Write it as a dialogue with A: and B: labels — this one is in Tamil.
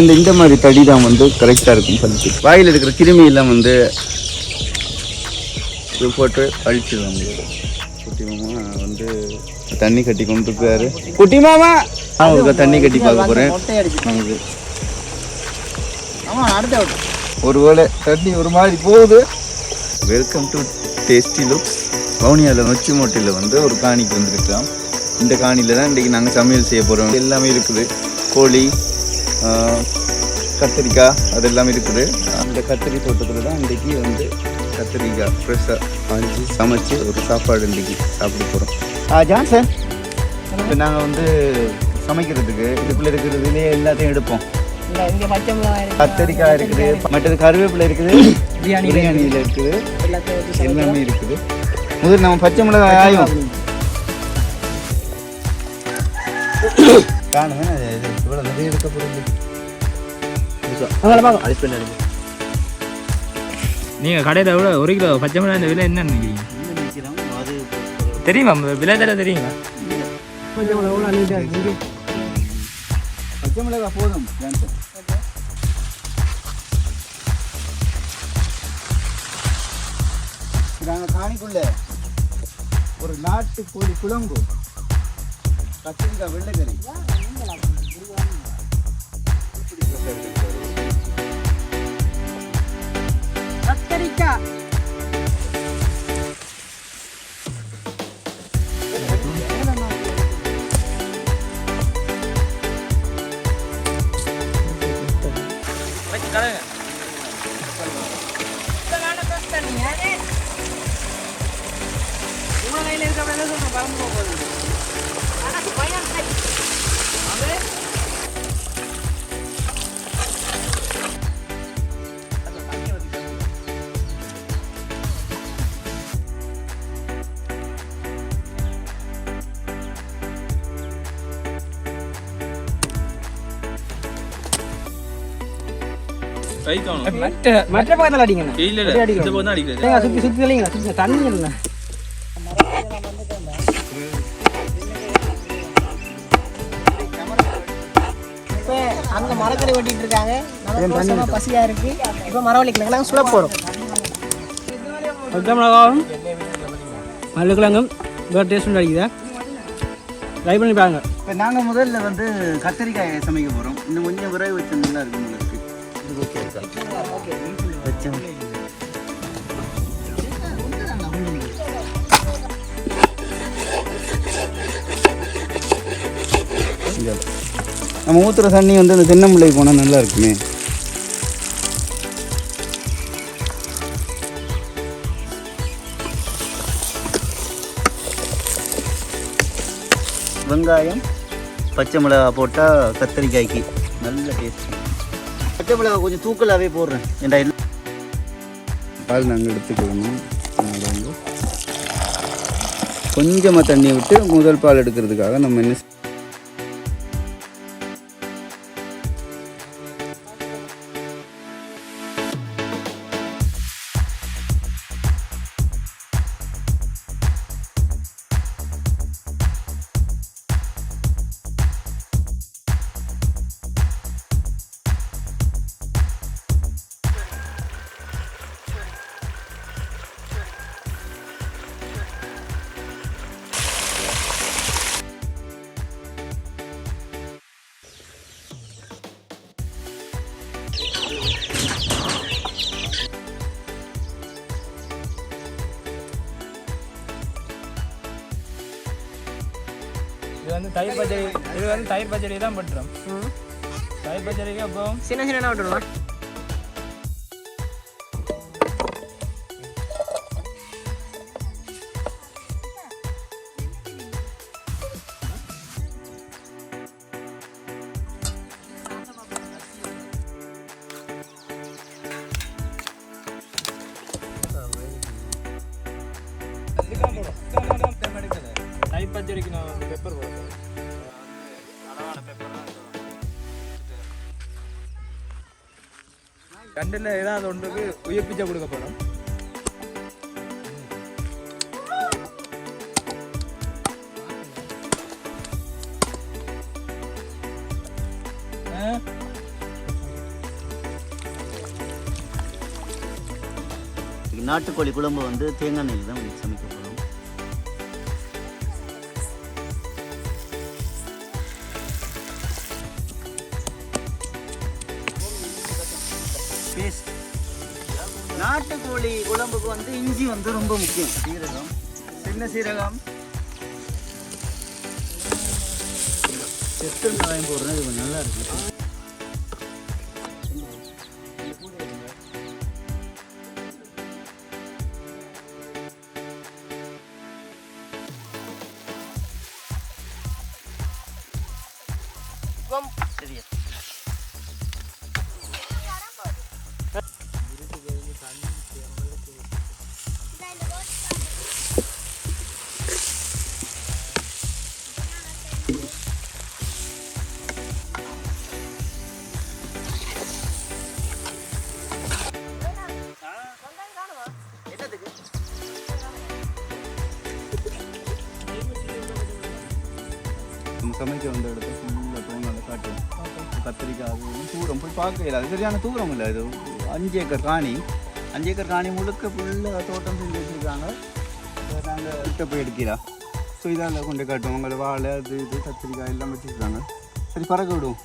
A: இந்த மாதிரி தடி தான் வந்து கரெக்டாக இருக்கும் பழுத்து. வாயில் இருக்கிற கிருமி எல்லாம் வந்து போட்டு அழிச்சிடுவாங்க. குட்டி மாமா வந்து தண்ணி கட்டி கொண்டு இருக்காரு. குட்டி மாமா அவங்களுக்கு தண்ணி கட்டி பார்க்க போகிறேன். நமக்கு ஒருவேளை தண்ணி ஒரு மாதிரி போகுது. Welcome to tasty looks. வவுனியாவில் நொச்சி மோட்டையில் வந்து ஒரு காணிக்கு வந்துருக்கலாம். இந்த காணியில் தான் இன்றைக்கி நாங்கள் சமையல் செய்ய போகிறோம். எல்லாமே இருக்குது. கோழி, கத்திரிக்காய், அது எல்லாமே இருக்குது. அந்த கத்திரி தோட்டத்தில் தான் இன்றைக்கி வந்து கத்திரிக்காய் ஃப்ரெஷ்ஷாக வாங்கி சமைச்சு ஒரு சாப்பாடு இன்றைக்கி சாப்பிட போகிறோம். ஜான்சன், இப்போ நாங்கள் வந்து சமைக்கிறதுக்கு இதுக்குள்ளே இருக்கிறதுலேயே எல்லாத்தையும் எடுப்போம். கத்திரிக்காய் இருக்குது, மற்றது கருவேப்பிலை இருக்குது, பிரியாணியில் இருக்குது, எல்லாமே இருக்குது. முதல் நம்ம பச்சை மிளகாய் ஆயும் காணுங்க. இவ்வளோ நிறைய இருக்க போகிறது.
B: நீங்கள் கடையில் விட 1 கிலோ பச்சை மிளகாய் இந்த விலை என்னன்னு நினைக்கிறீங்க? தெரியுமா விலை தர தெரியுமா?
A: பச்சை மிளகாய் போதும். நாங்கள் காணிக்குள்ள ஒரு நாட்டு கோழி குழம்பு, கத்திரிக்காய், வெள்ளைக்கறி,
C: கத்திரிக்காய், மற்ற பக்கத்தில் அடிக்கணும். சுற்றி சுற்றி தெளிங்க, சுற்றி தண்ணி இல்லை. இப்போ அங்கே மரக்கறி வெட்டிட்டு இருக்காங்க. நம்ம பசியாக இருக்கு. இப்போ மரவள்ளிக்கிழங்கு நாங்கள் சுட போகிறோம். மிளகாவும் மரவள்ளிக்கிழங்கும் வேறு டேஸ்ட் அடிக்குதா? ட்ரை பண்ணி பாருங்க.
A: இப்போ நாங்கள் முதல்ல வந்து கத்திரிக்காயை சமைக்க போகிறோம். இன்னும் கொஞ்சம் விரைவு வச்சு நல்லா இருக்கும். உங்களுக்கு நம்ம ஊற்றுற தண்ணி வந்து அந்த தென்னம்பிள்ளை போனால் நல்லா இருக்குமே. வெங்காயம், பச்சை மிளகாய் போட்டால் கத்திரிக்காய்க்கு நல்ல டேஸ்ட். பச்சை மிளகாய் கொஞ்சம் தூக்கலாகவே போடுறேன். ஏன்டா இல்லை பால் நாங்கள் எடுத்துக்கணும். கொஞ்சமாக தண்ணியை விட்டு முதல் பால் எடுக்கிறதுக்காக நம்ம என்ன
B: இது வந்து தயிர் பச்சடி தான் பண்ணுறோம். தயிர் பச்சடிக்கு அப்போ
C: சின்ன சின்ன விட்டுருவோம்.
B: தயிர் பச்சடிக்கு நான் பெப்பர் போடுறேன். கண்டில் ஏதாவது ஒன்றுக்கு உயிர்ப்பிச்சை கொடுக்கப்படும்.
A: நாட்டுக்கோழி குழம்பு வந்து தேங்காய் நெய்யில் தான் சமைக்க போகிறோம். பேஸ்ட் நாட்டுக்கோழி குழம்புக்கு வந்து இஞ்சி வந்து ரொம்ப முக்கியம். சீரகம், சின்ன சீரகம், செத்து வெங்காயம் போடுறது இது கொஞ்சம் நல்லா இருக்கு. நம்ம சமைக்க வந்த இடத்துல ஃபுல்லாக தோணால காட்டுவோம். கத்திரிக்காய் தூரம் போய் பார்க்க இல்லாது, சரியான தூரம் இல்லை. இது 5 ஏக்கர் காணி, 5 ஏக்கர் காணி முழுக்க ஃபுல்லாக தோட்டம் செஞ்சு வச்சுருக்காங்க. நாங்கள் கிட்ட போய் எடுக்கிறோம். ஸோ இதால் கொண்டு காட்டுவோம். உங்களை வாழை அது இது கத்திரிக்காய் எல்லாம் வச்சுருக்காங்க. சரி பறக்க விடுவோம்.